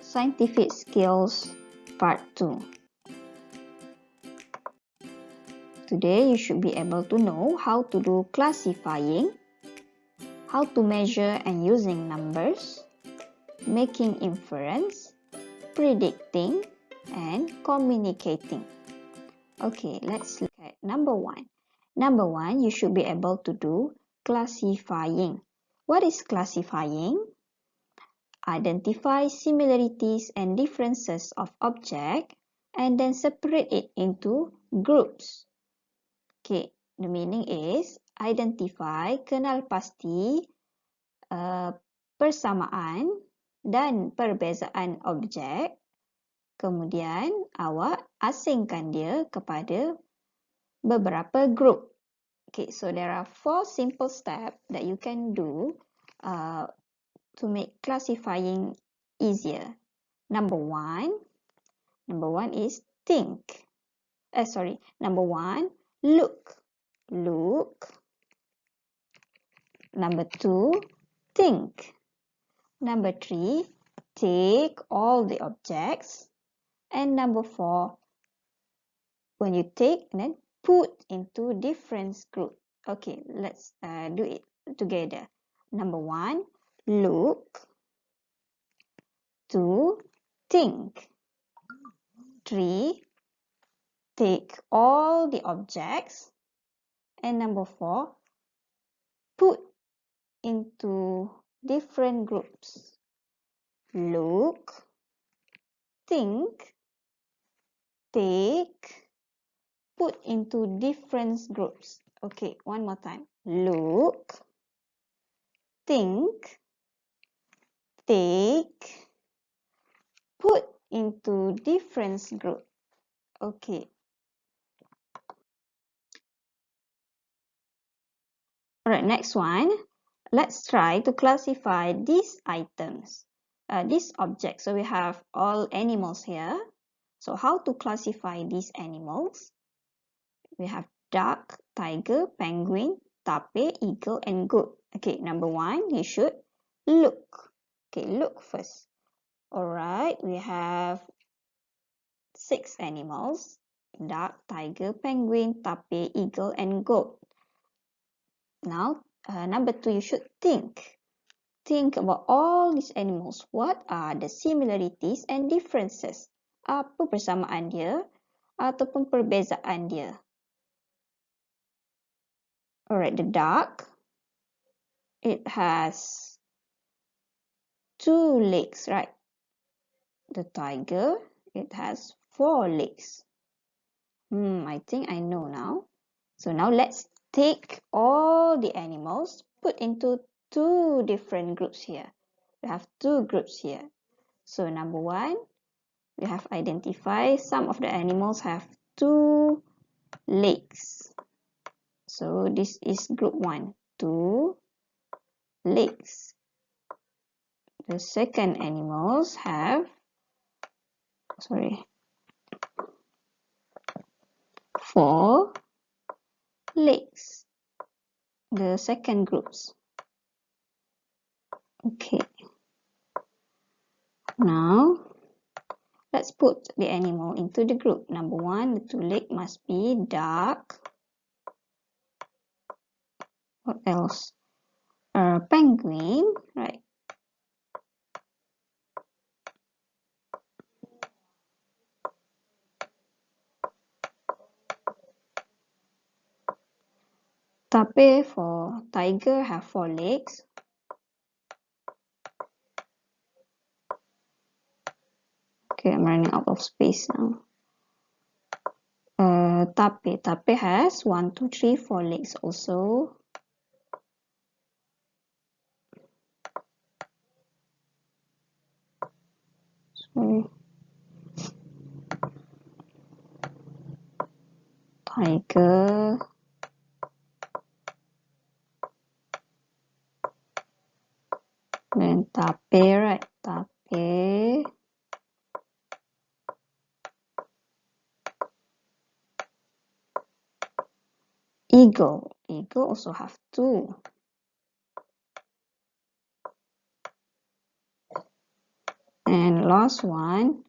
Scientific Skills Part 2. Today you should be able to know how to do classifying, how to measure and using numbers, making inference, predicting, and communicating. Okay, let's look at number 1. Number 1, you should be able to do classifying. What is classifying? Identify similarities and differences of object and then separate it into groups. Okay, the meaning is identify, kenal pasti persamaan dan perbezaan objek. Kemudian awak asingkan dia kepada beberapa group. Okay, so there are 4 simple steps that you can do to make classifying easier. Number one is think. Number 1, look. Number 2, think. Number 3, take all the objects. And number 4, when you take, then put into different group. Okay, let's do it together. Number 1, look. 2, think. 3, take all the objects. And number 4, put into different groups. Look, think, take, put into different groups. Okay, one more time. Look, think, take, put into different group. Okay. Alright, next one. Let's try to classify these items, these objects. So we have all animals here. So how to classify these animals? We have duck, tiger, penguin, tape, eagle, and goat. Okay, number 1, you should look. Okay, look first. Alright, we have 6 animals: duck, tiger, penguin, tape, eagle, and goat. Now, number 2, you should think. Think about all these animals. What are the similarities and differences? Apa persamaan dia ataupun perbezaan dia? Alright, the duck, it has 2 legs, right? The tiger, it has 4 legs. I think I know now. So now let's take all the animals, put into 2 different groups here. We have 2 groups here. So number 1, we have identified some of the animals have 2 legs. So this is group 1, 2 legs. The second animals have 4 legs. The second groups. Okay. Now, let's put the animal into the group. Number 1, the 2 leg must be duck. What else? Penguin, right? Tape for tiger have 4 legs. Okay, I'm running out of space now. Tape has 1, 2, 3, 4 legs also. Tiger. Then tape, right? Tape. Eagle. Eagle also have 2. And last one,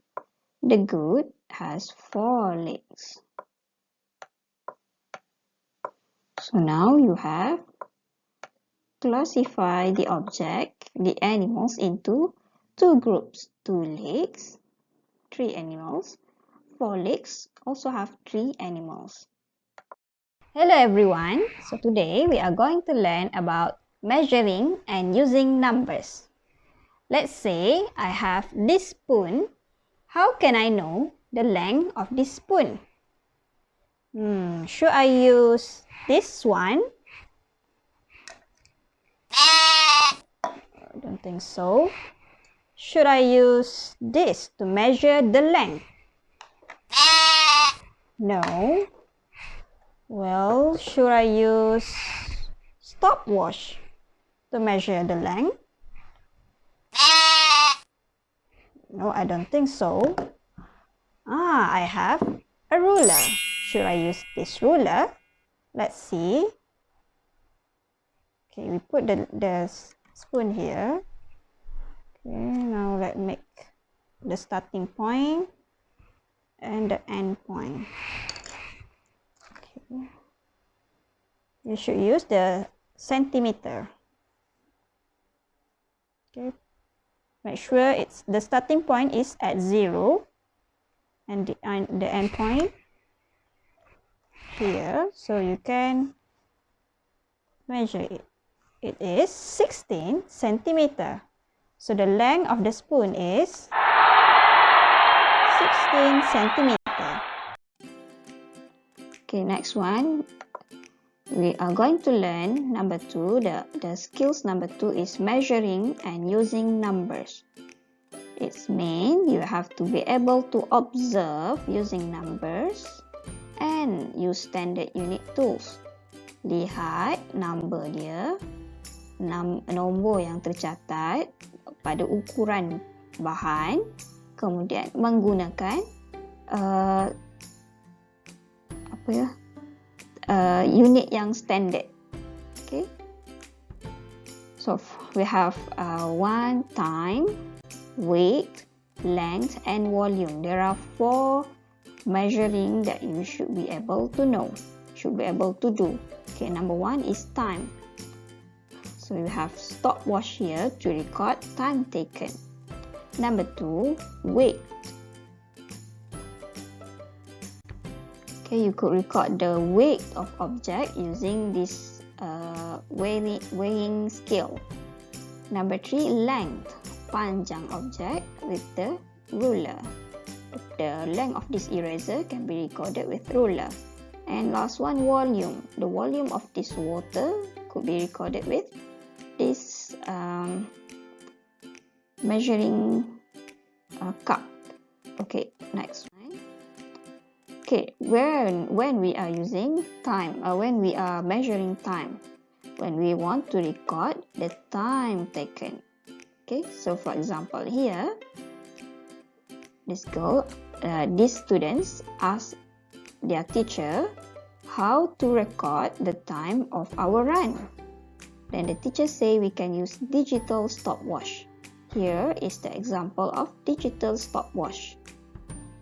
the goat has 4 legs. So now you have classified the object, the animals, into 2 groups. 2 legs, 3 animals. 4 legs also have 3 animals. Hello everyone. So today we are going to learn about measuring and using numbers. Let's say I have this spoon. How can I know the length of this spoon? Should I use this one? I don't think so. Should I use this to measure the length? No. Well, should I use stopwatch to measure the length? No, I don't think so. I have a ruler. Should I use this ruler? Let's see. Okay, we put the spoon here. Okay, now let's make the starting point and the end point. Okay. You should use the centimeter. Okay. Make sure the starting point is at 0 and the end point here, so you can measure it. It is 16 centimeter. So the length of the spoon is 16 centimeter. Okay, next one. We are going to learn number 2. The skills number 2 is measuring and using numbers. It's mean you have to be able to observe using numbers and use standard unit tools. Lihat number dia, nombor yang tercatat pada ukuran bahan, kemudian menggunakan unit yang standard. Okay. So we have one time, weight, length, and volume. There are 4 measuring that you should be able to know, should be able to do. Okay, number 1 is time. So you have stopwatch here to record time taken. Number 2, weight. Okay, you could record the weight of object using this weighing scale. Number 3, length. Panjang object with the ruler. The length of this eraser can be recorded with ruler. And last one, volume. The volume of this water could be recorded with this measuring cup. Okay, next one. Okay, when we are using time, when we are measuring time, when we want to record the time taken. Okay, so for example here, these students ask their teacher how to record the time of our run. Then the teacher say we can use digital stopwatch. Here is the example of digital stopwatch.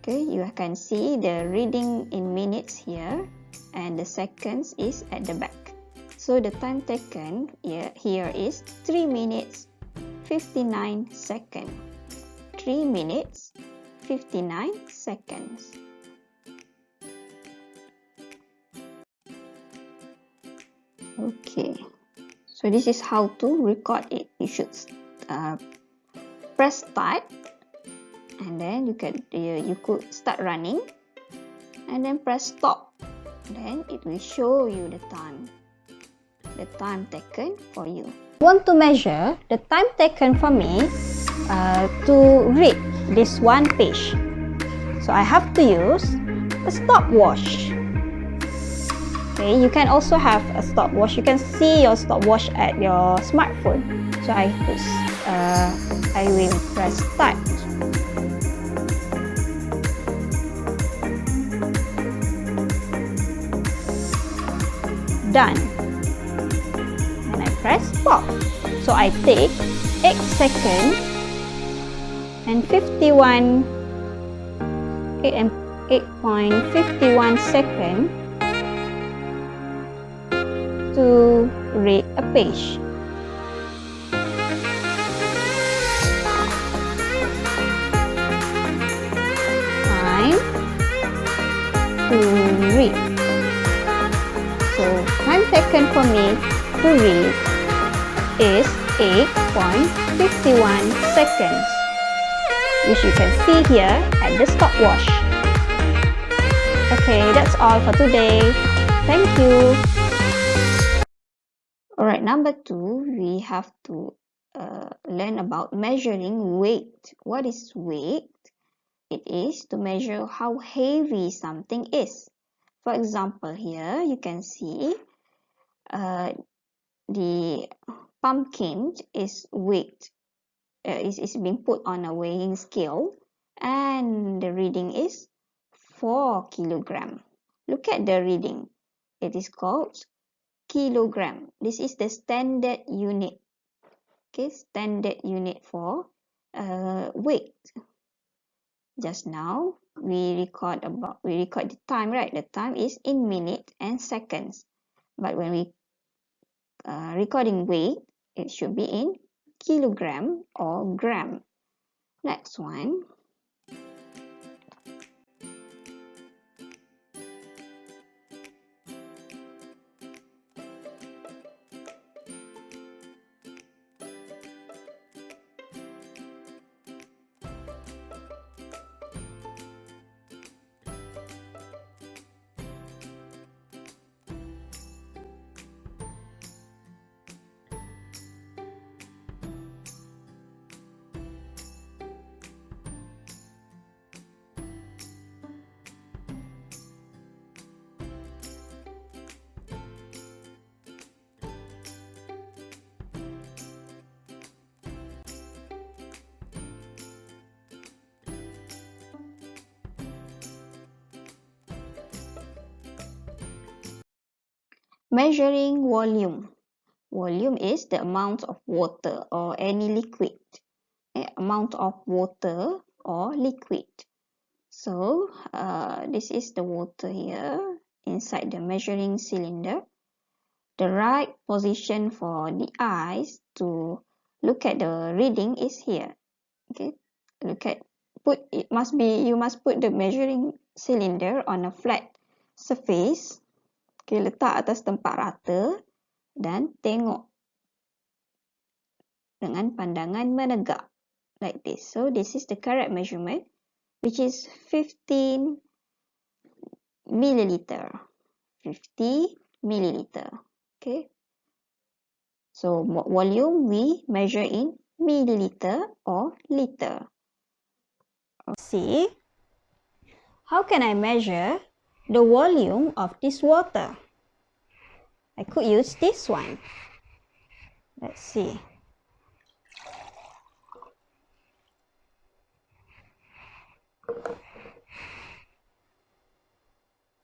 Okay, you can see the reading in minutes here and the seconds is at the back. So the time taken here is 3 minutes 59 seconds. 3 minutes 59 seconds. Okay, so this is how to record it. You should press start, and then you could start running, and then press stop. Then it will show you the time taken for you. I want to measure the time taken for me to read this one page. So I have to use a stopwatch. Okay, you can also have a stopwatch. You can see your stopwatch at your smartphone. So I will press start. Done. And I press stop. So I take 8 seconds and 51 8.51 seconds to read a page. Time to read. So time taken for me to read is 8.51 seconds, which you can see here at the stopwatch. Okay, that's all for today. Thank you. Alright, number 2, we have to learn about measuring weight. What is weight? It is to measure how heavy something is. For example, here you can see the pumpkin is weight is being put on a weighing scale, and the reading is 4 kilogram. Look at the reading. It is called kilogram. This is the standard unit. Okay, standard unit for weight. Just now we record the time, right? The time is in minutes and seconds. But when we recording weight, it should be in kilogram or gram. Next one. Measuring volume. Volume is the amount of water or any liquid. Amount of water or liquid. So this is the water here inside the measuring cylinder. The right position for the eyes to look at the reading is here. Okay, you must put the measuring cylinder on a flat surface. Okay, letak atas tempat rata dan tengok dengan pandangan menegak like this. So this is the correct measurement, which is 15 milliliter. 50 milliliter. Okay. So volume we measure in milliliter or liter. See, how can I measure the volume of this water? I could use this one. Let's see.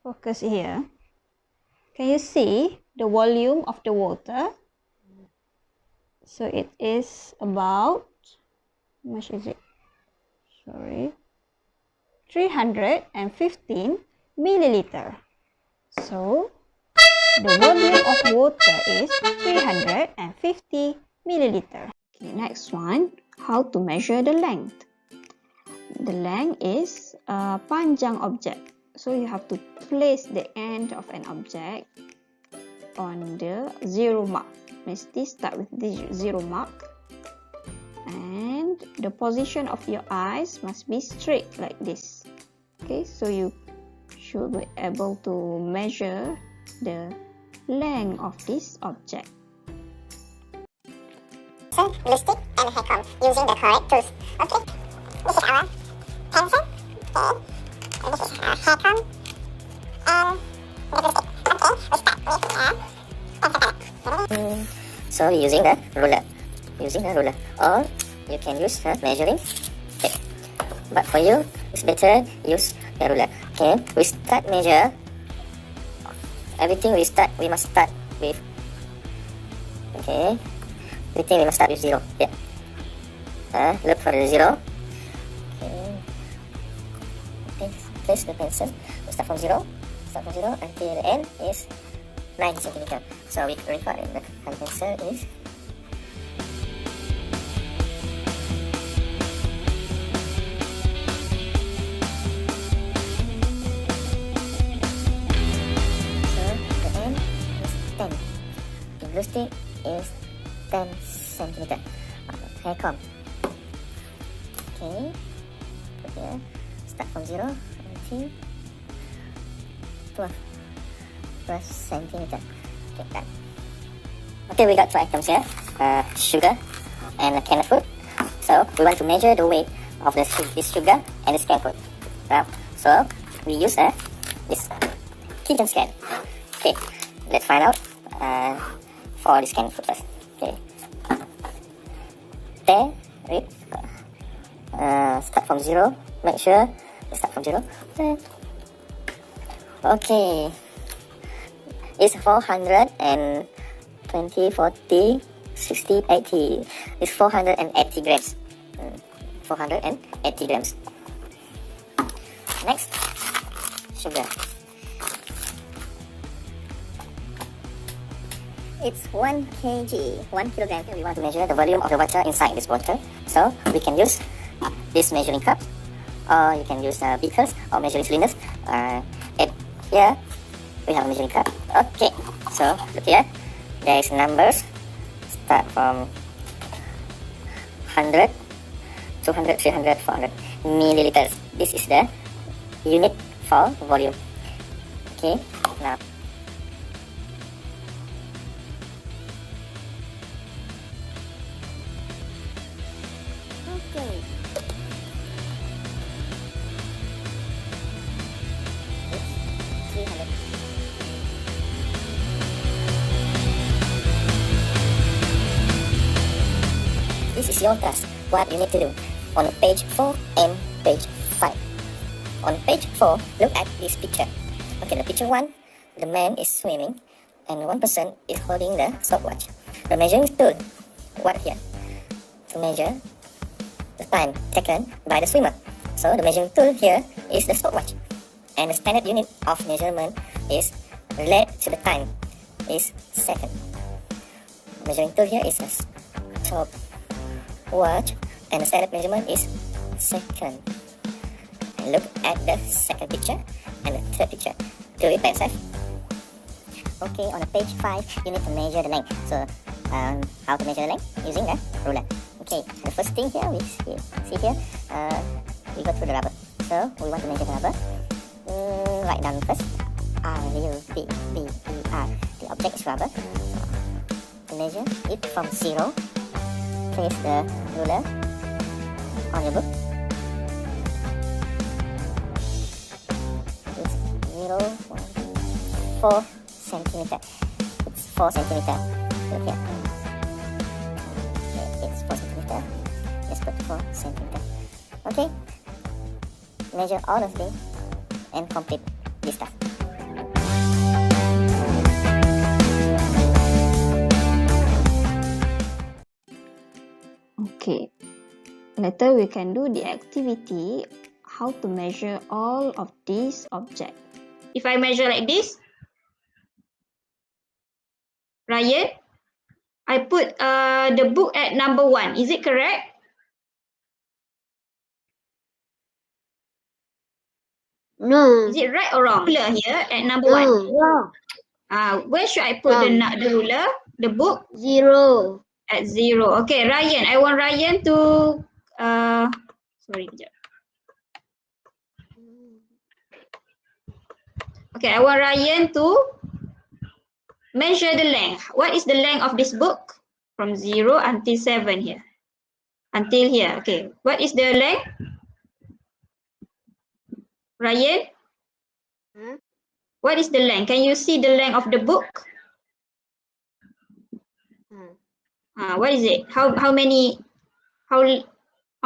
Focus here. Can you see the volume of the water? So it is about, how much is it? Sorry. 315 milliliter. So the volume of water is 350 milliliter. Okay, next one, how to measure the length. The length is a panjang object. So you have to place the end of an object on the zero mark. Mesti start with the zero mark. And the position of your eyes must be straight like this. Okay, so you should be able to measure the length of this object. So, glue stick and hair comb using the correct tools. Okay, this is our pencil. Okay, and this is our hair comb and the glue stick. Okay, we start with pencil color. So using the ruler, or you can use a measuring tape. But for you, it's better use the ruler. Okay, we start measure. Everything we must start with. Okay, everything we must start with 0. Yeah. Look for the 0. place the pencil. We start from 0. Start from 0 until the end is 9 centimeter. So we record the hand pencil is the glue stick is 10 centimeter. Hair comb. Okay. Put here. Start from 0 until 12 centimeter. Okay, done. Okay, we got 2 items here. Sugar and a can of food. So we want to measure the weight of this sugar and this can food. So we use this kitchen scale. Okay, let's find out for this can food first. Okay, there, read. Start from 0. Make sure you start from 0. Okay, it's 420, 40, 60, 80. It's 480 grams. 480 grams. Next, sugar. It's 1 kg, 1 kilogram. We want to measure the volume of the water inside this bottle. So we can use this measuring cup, or you can use beakers or measuring cylinders. Here we have a measuring cup. Okay, so look here. There is numbers. Start from 100, 200, 300, 400 milliliters. This is the unit for volume. Okay, now. Okay. It's 300. This is your task. What you need to do on page 4 and page 5. On page 4, look at this picture. Okay, the picture 1, the man is swimming and one person is holding the stopwatch. The measuring tool, what here? To measure the time taken by the swimmer. So the measuring tool here is the stopwatch. And the standard unit of measurement is related to the time is second. Measuring tool here is a stopwatch and the standard measurement is second. And look at the second picture and the third picture. Do it by yourself. Okay, on the page 5, you need to measure the length. So, how to measure the length? Using the ruler. Okay, the first thing here we see here, we go through the rubber. So, we want to measure the rubber. Write down first. R-U-B-B-E-R. The object is rubber. To measure it from 0, place the ruler on your book. It's 0, 1, 4 centimeter. It's 4 centimeter. Look here. Okay, it's 4 centimeter. Let's put 4 centimeter. Okay. Measure all of them and complete this task. Okay. Later we can do the activity how to measure all of these objects. If I measure like this, Ryan, I put the book at number 1. Is it correct? No. Is it right or wrong? Ruler here at number 1. Wrong. Where should I put the ruler? The book? 0. At 0. Okay, Ryan. I want Ryan to sorry, kejap. Okay, I want Ryan to measure the length. What is the length of this book? From 0 until 7 here. Until here. Okay. What is the length? Ryan? Huh? What is the length? Can you see the length of the book? What is it? How many? How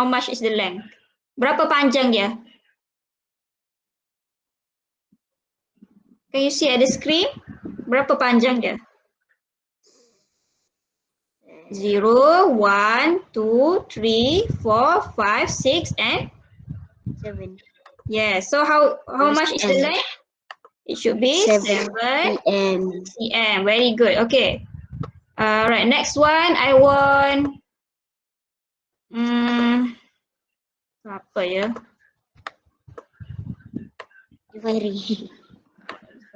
much is the length? Berapa panjang dia? Can you see at the screen? Berapa panjang dia? 0, 1, 2, 3, 4, 5, 6, and 7. Yes. So how much is the Understand. length? It should be 7 7 cm. cm. Very good. Okay. Right. Next one, I want. Apa ya? Very.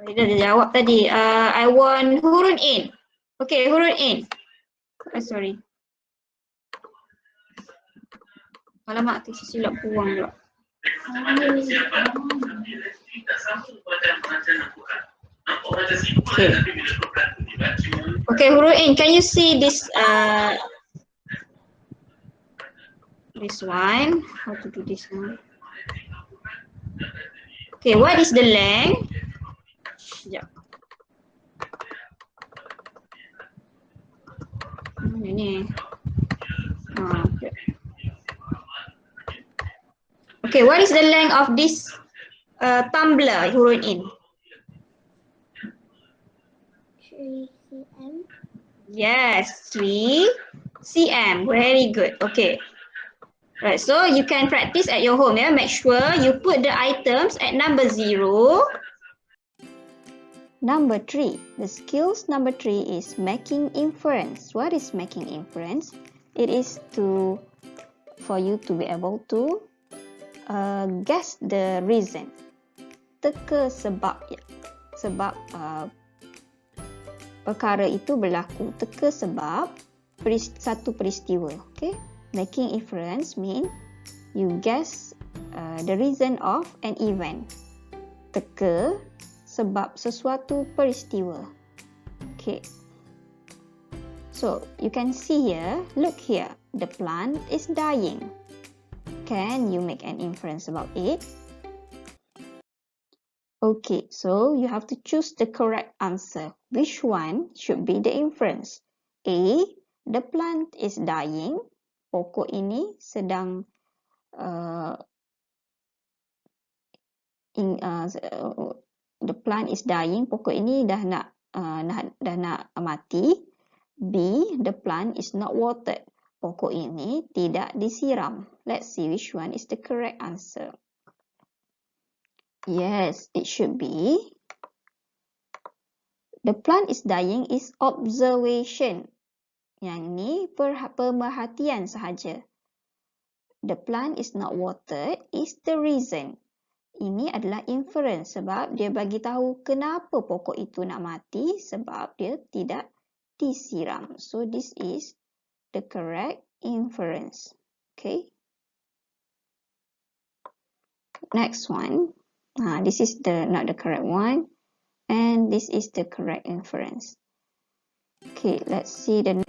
Dah jawab tadi. I want hurun in. Okay, hurun in. Sorry. Alamak, tu silap buang pula. Okay. Okay, hurun in. Can you see this one? How to do this one? Okay, what is the length? Sekejap. Mana ni? Okay. Okay, what is the length of this tumbler hurun in? 3 cm. Yes, 3 cm. Very good. Okay. Right, so you can practice at your home. Yeah, make sure you put the items at number 0. Number 3. The skills number 3 is making inference. What is making inference? It is for you to be able to guess the reason. Teka sebab perkara itu berlaku. Teka sebab satu peristiwa. Okay. Making inference mean you guess the reason of an event. Teka sebab sesuatu peristiwa. Okay. So you can see here, look here, the plant is dying. Can you make an inference about it? Okay, so you have to choose the correct answer. Which one should be the inference? A, the plant is dying. Pokok ini sedang the plant is dying. Pokok ini dah nak mati. B, the plant is not watered. Pokok ini tidak disiram. Let's see which one is the correct answer. Yes, it should be. The plant is dying is observation. Yang ni pemerhatian sahaja. The plant is not watered is the reason. Ini adalah inference sebab dia bagi tahu kenapa pokok itu nak mati sebab dia tidak disiram. So this is the correct inference. Okay. Next one. This is not the correct one. And this is the correct inference. Okay, let's see the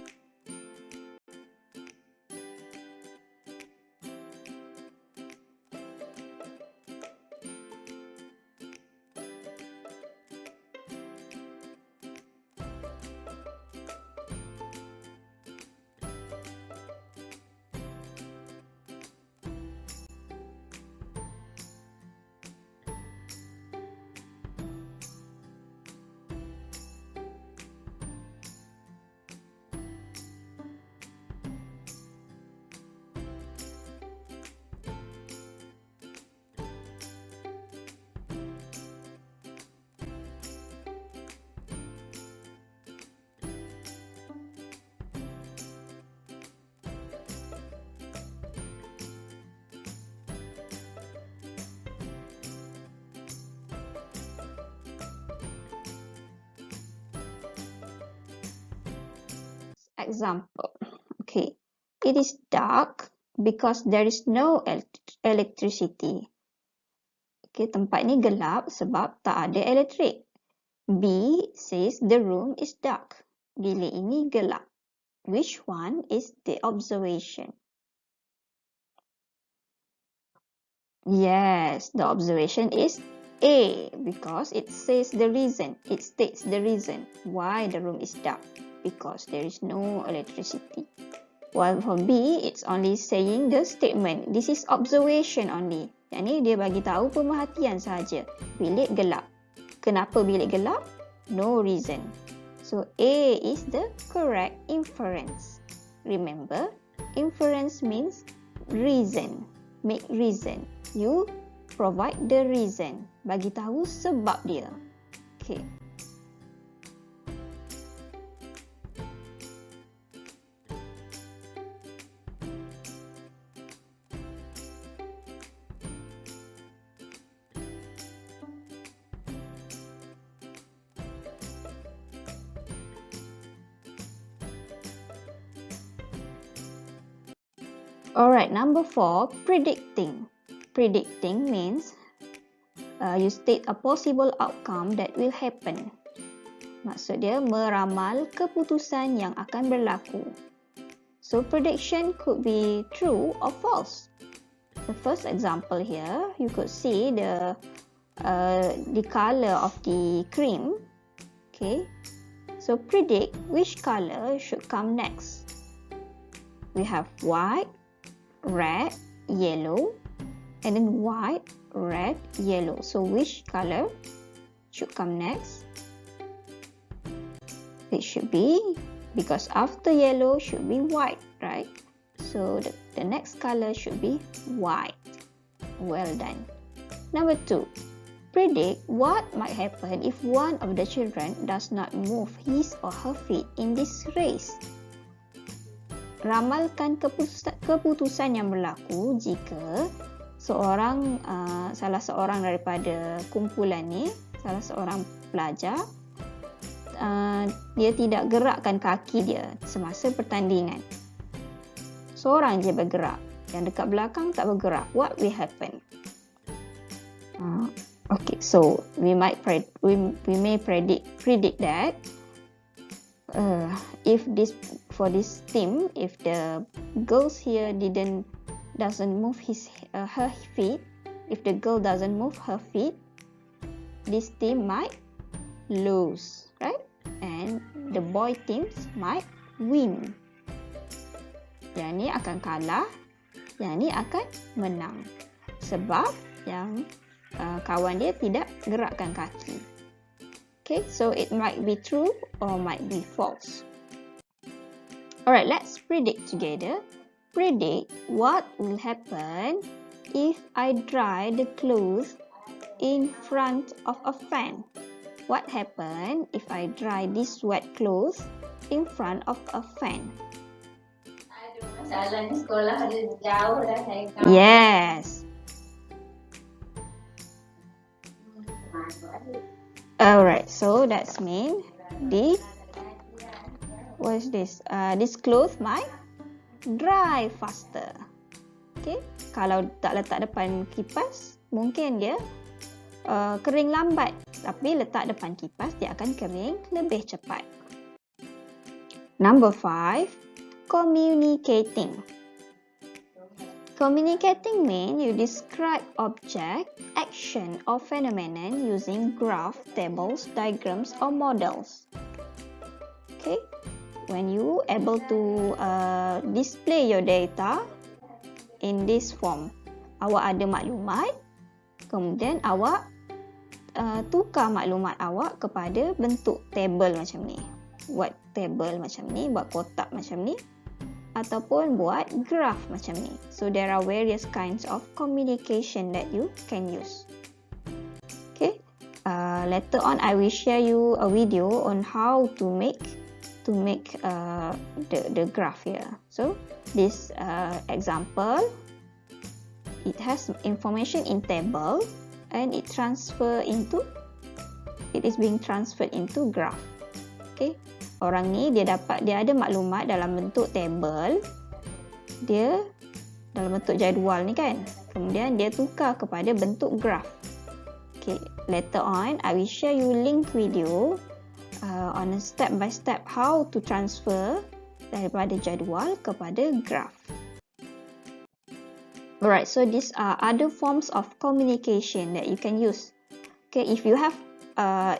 example. Okay, it is dark because there is no electricity. Okay, tempat ni gelap sebab tak ada elektrik. B says the room is dark. Bilik ini gelap. Which one is the observation? Yes, the observation is A because it says the reason. It states the reason why the room is dark. Because there is no electricity. While for B, it's only saying the statement. This is observation only. Yang ni dia bagi tahu pemerhatian sahaja. Bilik gelap. Kenapa bilik gelap? No reason. So A is the correct inference. Remember, inference means reason. Make reason. You provide the reason. Bagi tahu sebab dia. Okay. Alright, number 4, predicting. Predicting means you state a possible outcome that will happen. Maksud dia meramal keputusan yang akan berlaku. So prediction could be true or false. The first example here, you could see the color of the cream. Okay, so predict which color should come next. We have white, red, yellow, and then white, red, yellow. So which color should come next? It should be, because after yellow should be white, right? So the next color should be white. Well done. Number 2, predict what might happen if one of the children does not move his or her feet in this race. Ramalkan keputusan yang berlaku jika salah seorang daripada kumpulan ni, salah seorang pelajar, dia tidak gerakkan kaki dia semasa pertandingan. Seorang je bergerak, yang dekat belakang tak bergerak. What will happen? Okay, so we may predict that for this team, if the girls here doesn't move her feet, if the girl doesn't move her feet, this team might lose, right? And the boy teams might win. Yang ni akan kalah, yang ni akan menang. Sebab yang kawan dia tidak gerakkan kaki. Okay, so it might be true or might be false. Alright, let's predict together. Predict what will happen if I dry the clothes in front of a fan. What happen if I dry this wet clothes in front of a fan? Masalah ni sekolah ada jauh dah saya. Yes. Alright, so that's mean what is this? This cloth might dry faster. Okay, kalau tak letak depan kipas, mungkin dia kering lambat. Tapi letak depan kipas, dia akan kering lebih cepat. Number 5, communicating. Communicating means you describe object, action, or phenomenon using graph, tables, diagrams, or models. Okay, when you able to display your data in this form, awak ada maklumat, kemudian awak tukar maklumat awak kepada bentuk table macam ni. Buat table macam ni, buat kotak macam ni, ataupun buat graph macam ni. So there are various kinds of communication that you can use. Okay, later on I will share you a video on how to make the graph here. So this example, it has information in table and it is being transferred into graph. Okay, orang ni dia ada maklumat dalam bentuk table, dia dalam bentuk jadual ni kan, kemudian dia tukar kepada bentuk graph. Okay, later on I will share you link video on a step by step how to transfer daripada jadual kepada graph. Alright, so these are other forms of communication that you can use. Okay, if you have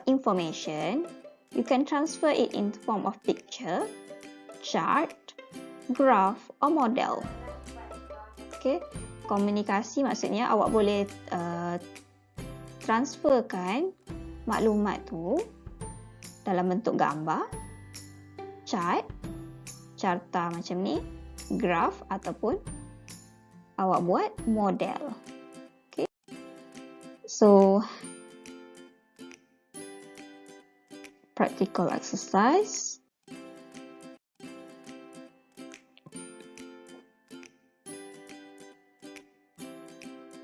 information, you can transfer it in form of picture, chart, graph, or model. Okay, komunikasi maksudnya awak boleh transferkan maklumat tu dalam bentuk gambar, chart, carta macam ni, graph ataupun awak buat model. Okay. So, practical exercise.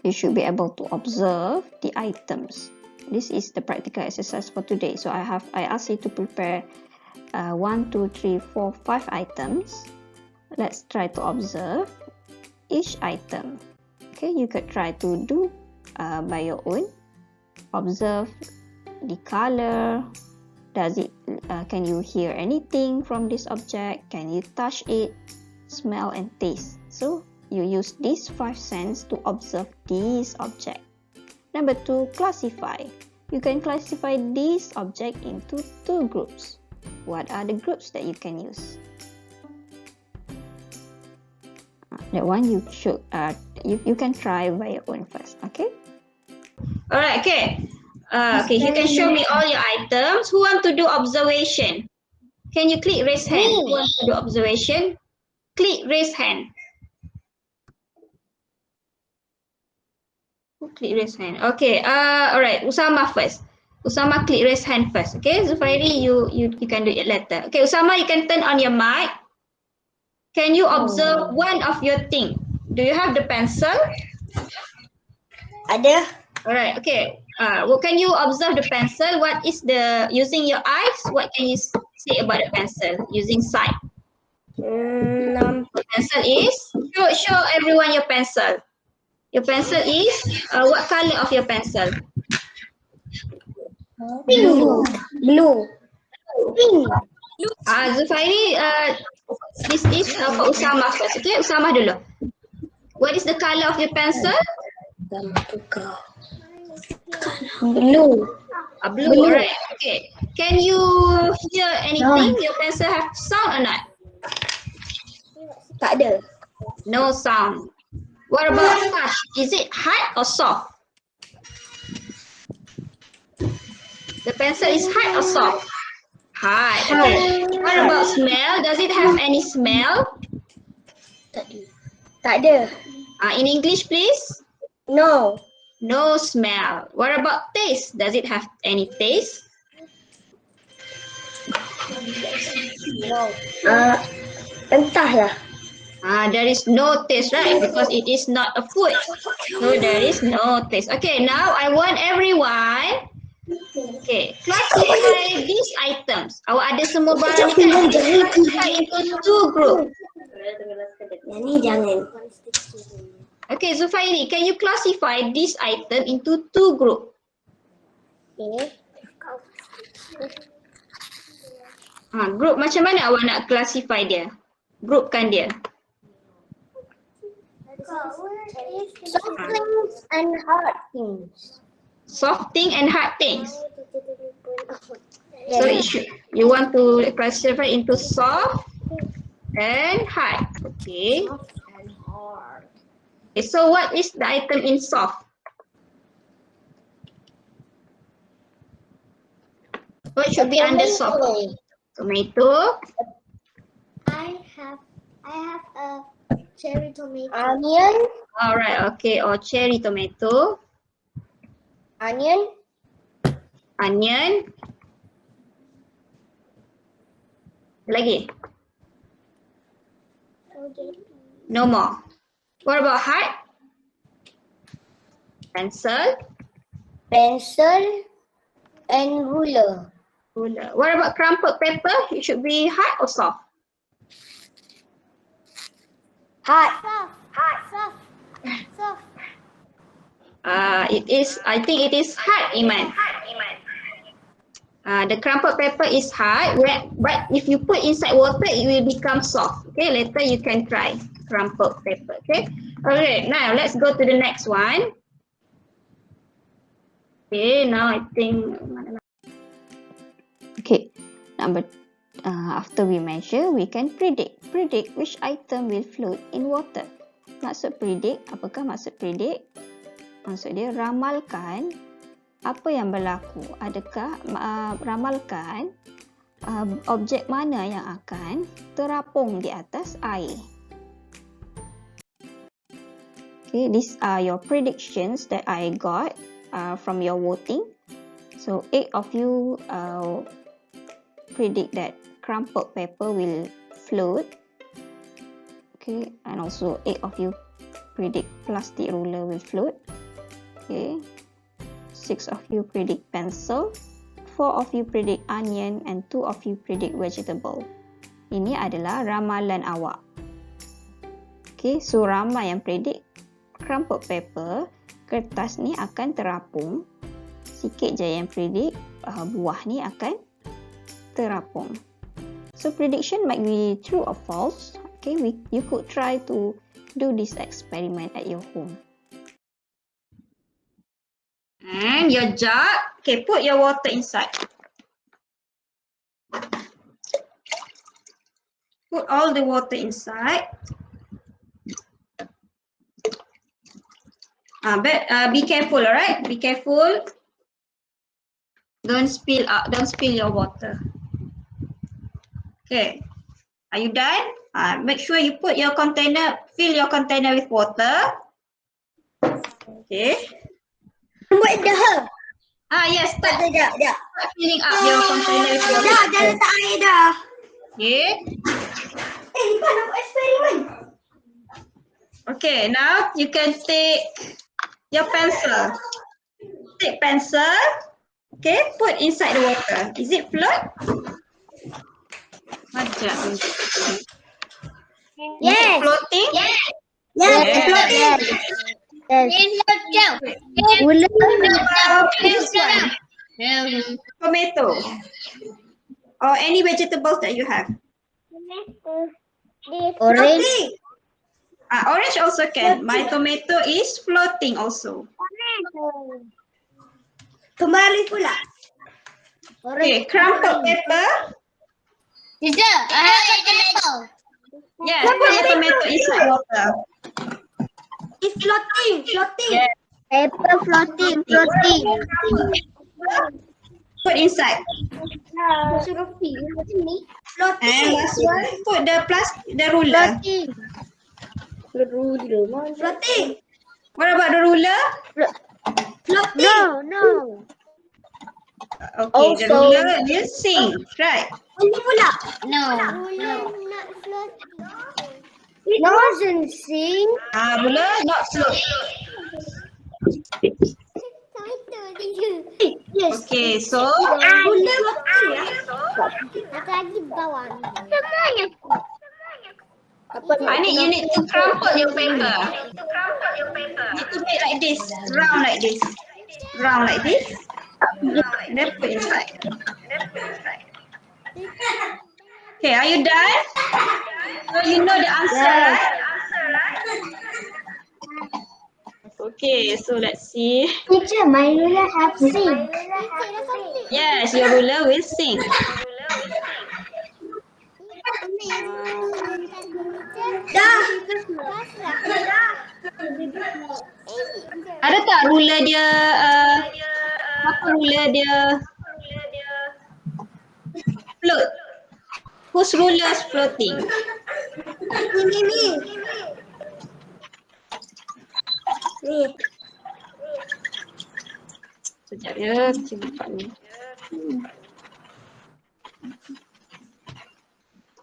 You should be able to observe the items. This is the practical exercise for today. So I asked you to prepare 1, 2, 3, 4, 5 items. Let's try to observe each item. Okay, you could try to do by your own. Observe the color. Can you hear anything from this object? Can you touch it, smell and taste? So you use these 5 senses to observe this object. Number 2, classify. You can classify this object into 2 groups. What are the groups that you can use? That one you should you can try by your own first. Okay. Alright, okay. Okay, you can show me all your items. Who want to do observation? Can you click raise hand? Who want to do observation? Click raise hand. Click raise hand. Okay. Alright. Usama first. Usama click raise hand first. Okay. Zufairi, you can do it later. Okay. Usama, you can turn on your mic. Can you observe one of your thing? Do you have the pencil? Ada. Alright. Okay. Can you observe the pencil? What is the using your eyes? What can you say about the pencil using sight? The pencil is show everyone your pencil. Your pencil is what color of your pencil? Blue. Blue. Pink. Zufairi, this is for Usama first. Okay, Usama dulu. What is the color of your pencil? Blue. Blue. Alright. Okay. Can you hear anything? Your pencil have sound or not? Tak ada. No sound. What about touch? Is it hard or soft? The pencil is hard or soft? Hard. Okay. What about smell? Does it have any smell? Tak ada. In English, please. No. No smell. What about taste? Does it have any taste? No. Entahlah. There is no taste, right? Because it is not a food. So there is no taste. Okay, now I want everyone. Okay, classify these items. Awak ada semua barang ni kan? Classify into 2 group. Yang ni jangan. Okay, Zufairi, can you classify this item into 2 group? Okay. Group macam mana awak nak classify dia? Groupkan dia. Soft things and hard things. Soft thing and hard things. So you want to classify into soft and hard. Okay. Okay, so what is the item in soft? What should be under soft? Tomato. I have a cherry tomato. Onion. Alright, okay. Or cherry tomato. Onion. Onion. Lagi? No more. What about heart? Pencil. Pencil and ruler. Ruler. What about crumpled paper? It should be hard or soft? Hard. Soft. I think it is hard, Iman. The crumpled paper is hard, but if you put inside water, it will become soft. Okay, later you can try crumpled paper. Okay, alright. Now let's go to the next one. Okay, now I think. Okay, after we measure, we can predict which item will float in water. Maksud predict, apakah maksud predict? Maksud dia ramalkan apa yang berlaku. Adakah ramalkan objek mana yang akan terapung di atas air. Okay, these are your predictions that I got from your voting. So 8 of you predict that crumpled paper will float. Okay, and also 8 of you predict plastic ruler will float. Okay, 6 of you predict pencil, 4 of you predict onion, and 2 of you predict vegetable. Ini adalah ramalan awak. Okay, so ramai yang predict crumpled paper, kertas ni akan terapung. Sikit je yang predict buah ni akan terapung. So prediction might be true or false. Okay, you could try to do this experiment at your home. And your jug, okay, put your water inside. Put all the water inside. But be careful, alright? Be careful. Don't spill out. Don't spill your water. Okay. Are you done? Make sure you put your container, fill your container with water. Okay. Buat dah. Yes, start Dah. filling up your container with water. Dah letak air dah. Okay. Ni kan nak buat eksperimen. Okay, now you can take your pencil. Take pencil. Okay, put inside the water. Is it float? Macam. Yes. Is it floating? Yes. Yes. Floating. Yes. Gula. This one. Tomato. Or any vegetables that you have. Orange. Orange also can. My tomato is floating also. Kembali pula. Okay, crumpled paper. Teacher, I have a tomato. Yes, put your tomato inside water. It's floating. Yes. Paper floating. Put inside. Floating. And last one, put the ruler. Floating. What about the ruler? No. Okay, the ruler will sink, right? Ini pula. No. It doesn't sing. Ruler not float. Yes. Okay, so Lagi bawah. Semuanya. you need to crumple your paper. Need to make like this, round like this. And then put inside. Okay, are you done? So you know the answer, right? Okay, so let's see. Teacher, my ruler have sing. Yes, your ruler will sink. Dah. Ada tak ruler dia apa ruler dia float? Whose ruler is floating? Ni. Sekejap ya, kita buka ni.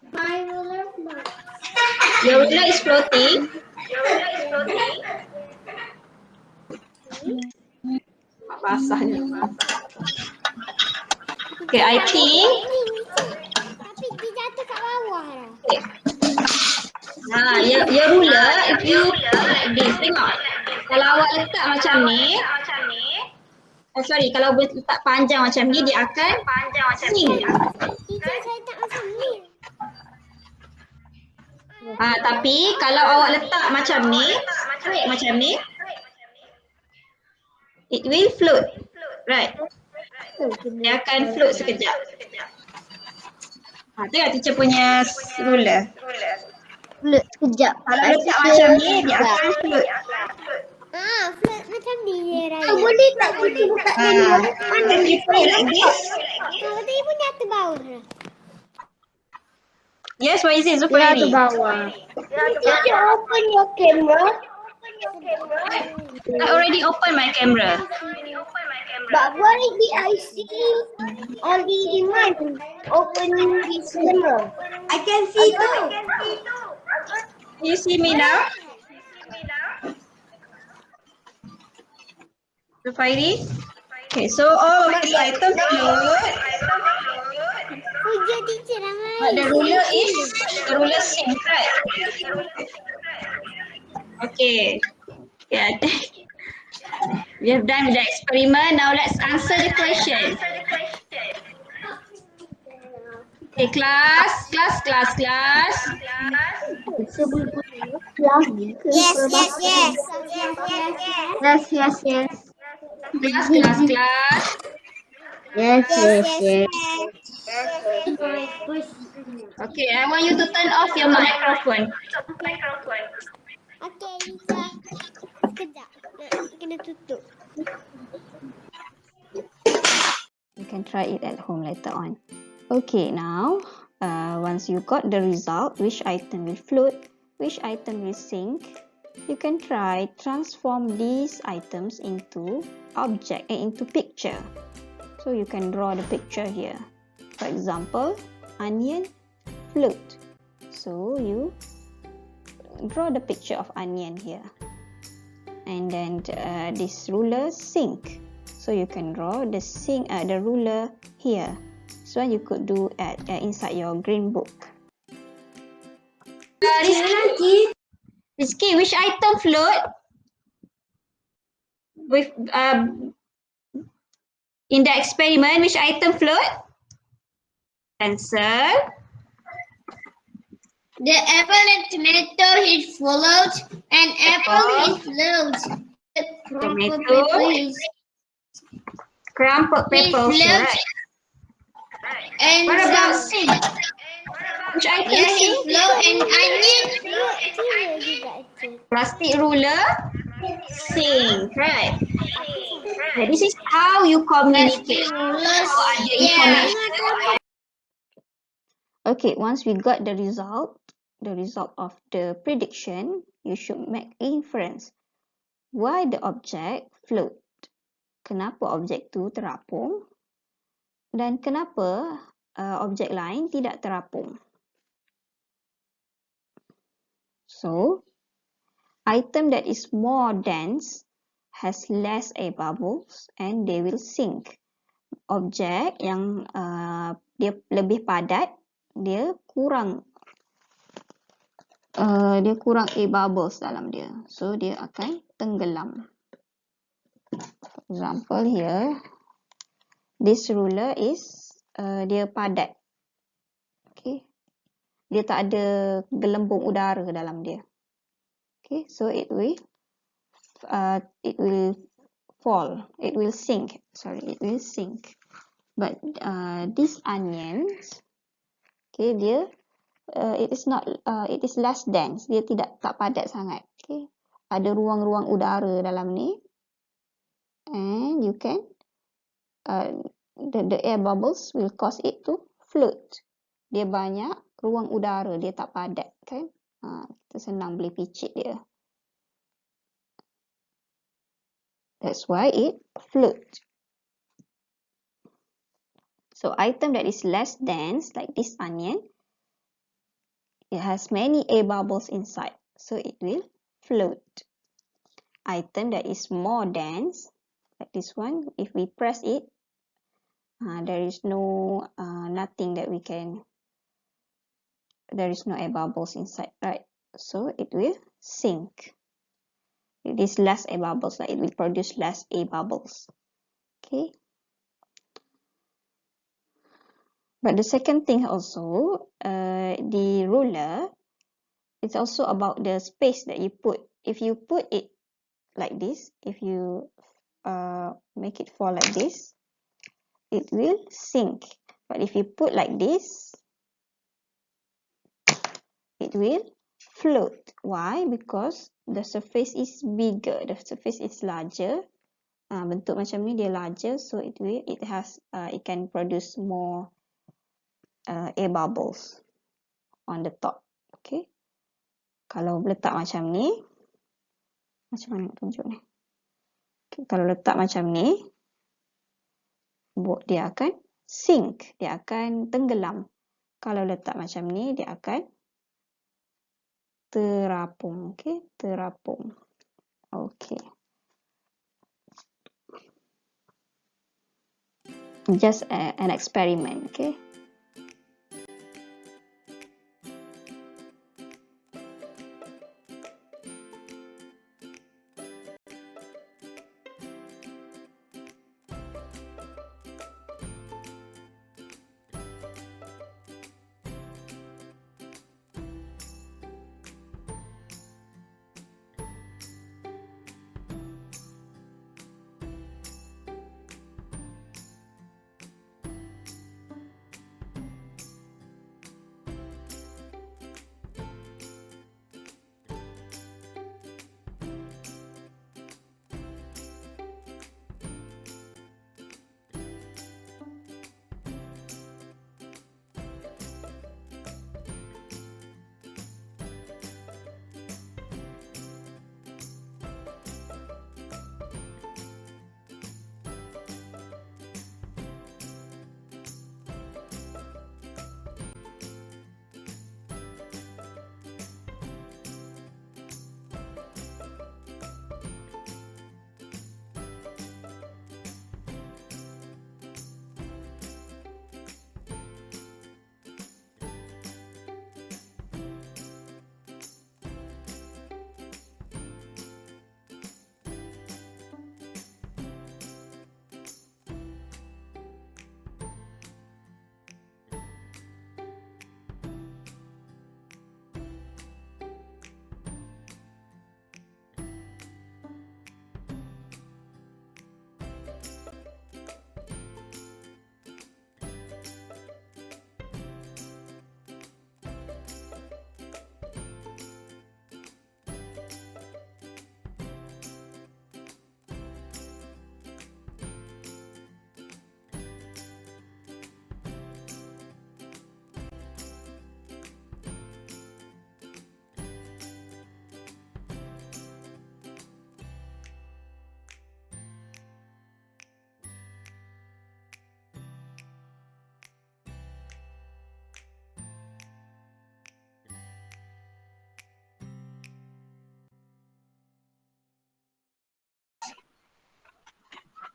My ruler. Your ruler is floating. Basahnya. Okay, I think. Tapi dia jatuh kat bawah lah. Your ruler, if you like this, tengok. Kalau awak letak macam ni, kalau letak panjang macam ni, dia akan sink. Teacher, saya tak macam ni. Tapi kalau awak letak macam ni, it will float, right? Dia akan float sekejap. Tengok teacher punya ruler. Float sekejap. Kalau letak macam ni, dia akan float. Float macam ni je Raya. Boleh tak kita buka ni? If you float like this. Tadi pun jatuh bawah lah. Yes, what is it, Zufairi? Teacher, open your camera. I already open my camera. But why did I see only Iman opening his camera? I can see too. You see me now? So Fairi? Okay, so all of these items float, Puja teacher but ramai. the ruler sinks, right? Okay. Yeah, we have done with the experiment. Now let's answer the question. Okay, class. Yes, yes, yes. Yes, yes, yes. Class. Yes, yes, yes. Okay, I want you to turn off your microphone. Okey, Lisa. Sekejap. Nak kena tutup. You can try it at home later on. Okay, now once you got the result, which item will float, which item will sink, you can try transform these items into into picture. So you can draw the picture here. For example, onion float. So you draw the picture of onion here. And then this ruler sink. So you can draw the ruler here. So you could do at inside your green book. Rizky, which item float? With in the experiment, which item float? Answer. The apple and tomato is float and apple is float. Tomato. Crumpled paper also, right? And What about sink? Which item sink? float and onion. Plastic ruler. Sink, right? Okay, this is how you communicate. How ada information. Okay, once we got the result of the prediction, you should make inference. Why the object float? Kenapa objek tu terapung? Dan kenapa objek lain tidak terapung? So, item that is more dense has less air bubbles and they will sink. Objek yang dia lebih padat, dia kurang air bubbles dalam dia. So, dia akan tenggelam. For example here, this ruler is dia padat. Okay. Dia tak ada gelembung udara dalam dia. Okay, so it will fall. It will sink. Sorry, it will sink. But these onions, okay, it is less dense. Dia tak padat sangat. Okay, ada ruang-ruang udara dalam ni, and you can the air bubbles will cause it to float. Dia banyak ruang udara, dia tak padat, kan? Kita senang boleh picit dia. That's why it float. So item that is less dense, like this onion, it has many air bubbles inside, so it will float. Item that is more dense, like this one, if we press it, there is no nothing that we can. There is no air bubbles inside, right? So it will sink. It is less air bubbles, like it will produce less air bubbles. Okay. But the second thing also, the ruler, it's also about the space that you put. If you put it like this, if you make it fall like this, it will sink. But if you put like this, it will float. Why? Because the surface is bigger, the surface is larger. Bentuk macam ni dia larger, so it can produce more air bubbles on the top. Okay. Kalau letak macam ni, macam mana nak tunjuk ni? Okay, kalau letak macam ni, dia akan sink, dia akan tenggelam. Kalau letak macam ni, dia akan terapung. Okay, terapung. Okay. Just an experiment. Okay.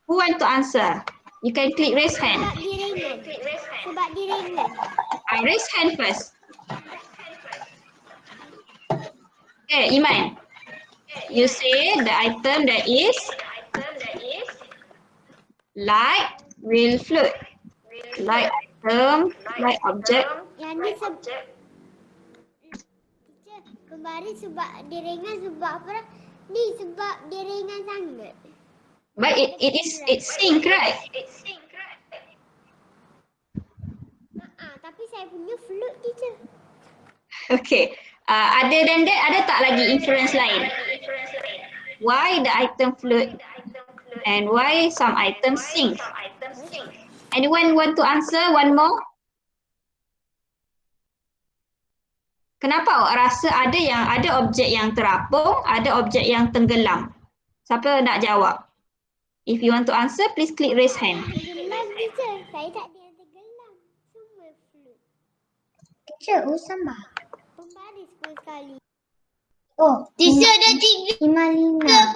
Who want to answer? You can click raise hand. Sebab dia ringan. Sebab dia ringan. Raise hand first. Okay, Iman. You say the item that is light will float. Light item, light object. Yang ni teacher, kemarin sebab dia ringan sebab apa? Ni sebab dia ringan sangat. But it's sink, right? Tapi saya punya float teacher. Okay. Other than that, ada tak lagi inference lain? Why the item float and why some items sink? Anyone want to answer one more? Kenapa awak rasa ada objek yang terapung, ada objek yang tenggelam? Siapa nak jawab? If you want to answer, please click raise hand. Tenggelam teacher. Saya tak ada yang tenggelam. Semua float. Teacher, sama. Pembaris pun sekali. Oh, Teacher dah 52 dah.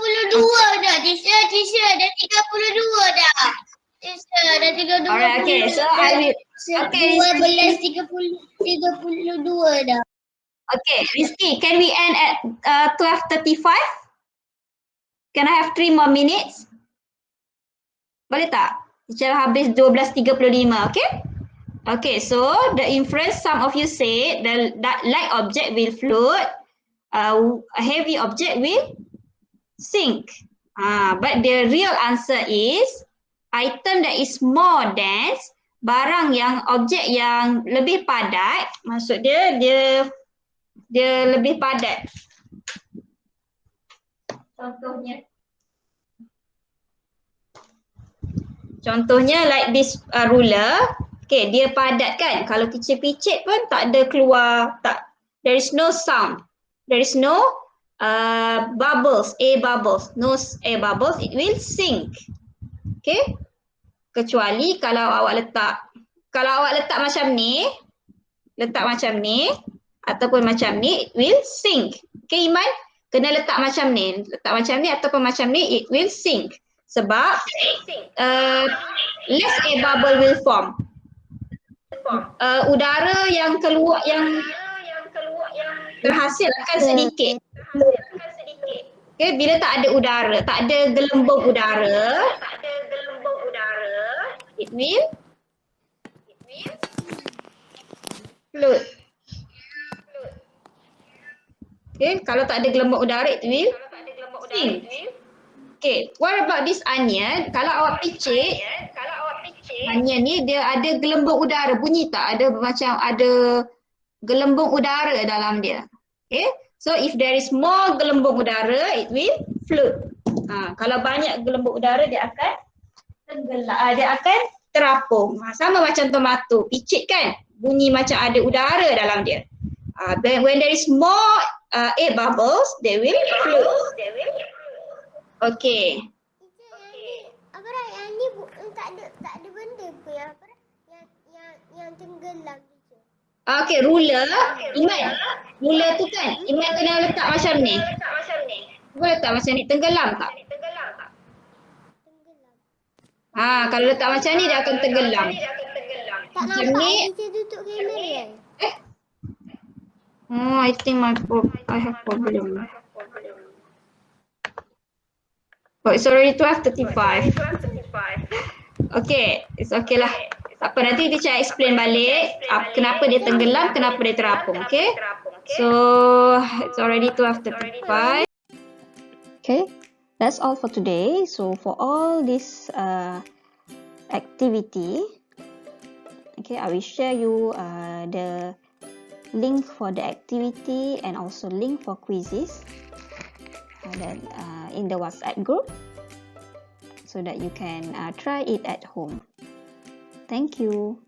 Teacher dah 32 dah. Teacher dah 32. Alright, okay. So I will. Okay, 12:32 dah. okay, Rizky, can we end at 12:35? Can I have 3 more minutes? Boleh tak? Teacher habis 12:35, okay? Okay, so the inference, some of you said that light object will float, a heavy object will sink. But the real answer is item that is more dense, barang yang objek yang lebih padat, maksud dia lebih padat. Contohnya like this ruler, okay, dia padat kan. Kalau teacher picit pun tak ada keluar, there is no sound. There is no bubbles, air bubbles. No air bubbles, it will sink. Okay. Kecuali kalau awak letak macam ni, ataupun macam ni, it will sink. Okay, Iman? Kena letak macam ni ataupun macam ni, it will sink. Sebab less air bubble will form. Udara yang keluar yang terhasil akan sedikit. Okay, bila tak ada udara, tak ada gelembung udara, it will float. Okay, kalau tak ada gelembung udara, it will sink. Okay, what about this onion? Kalau awak picit, onion ni dia ada gelembung udara, bunyi tak? Ada macam ada gelembung udara dalam dia. Okay, so if there is more gelembung udara, it will float. Kalau banyak gelembung udara, dia akan tenggelam, dia akan terapung. Sama macam tomato, picit kan? Bunyi macam ada udara dalam dia. When there is more air bubbles, they will float. Okay. Apa yang ni tak ada benda ke yang tenggelam je. Okay, ruler. Iman, ruler tu kan, Iman kena letak macam ni. Cuba letak macam ni, tenggelam tak? Kalau letak macam ni, dia akan tenggelam. Tak Macam nampak ni. dia tutup kamera. I think I have problem. Oh, it's already 12:35. Okay, it's okay lah. Tak apa, nanti teacher explain balik kenapa dia tenggelam, kenapa dia terapung, okay? So, it's already 12:35. Okay, that's all for today. So for all this activity, okay, I will share you the link for the activity and also link for quizzes in the WhatsApp group so that you can try it at home. Thank you.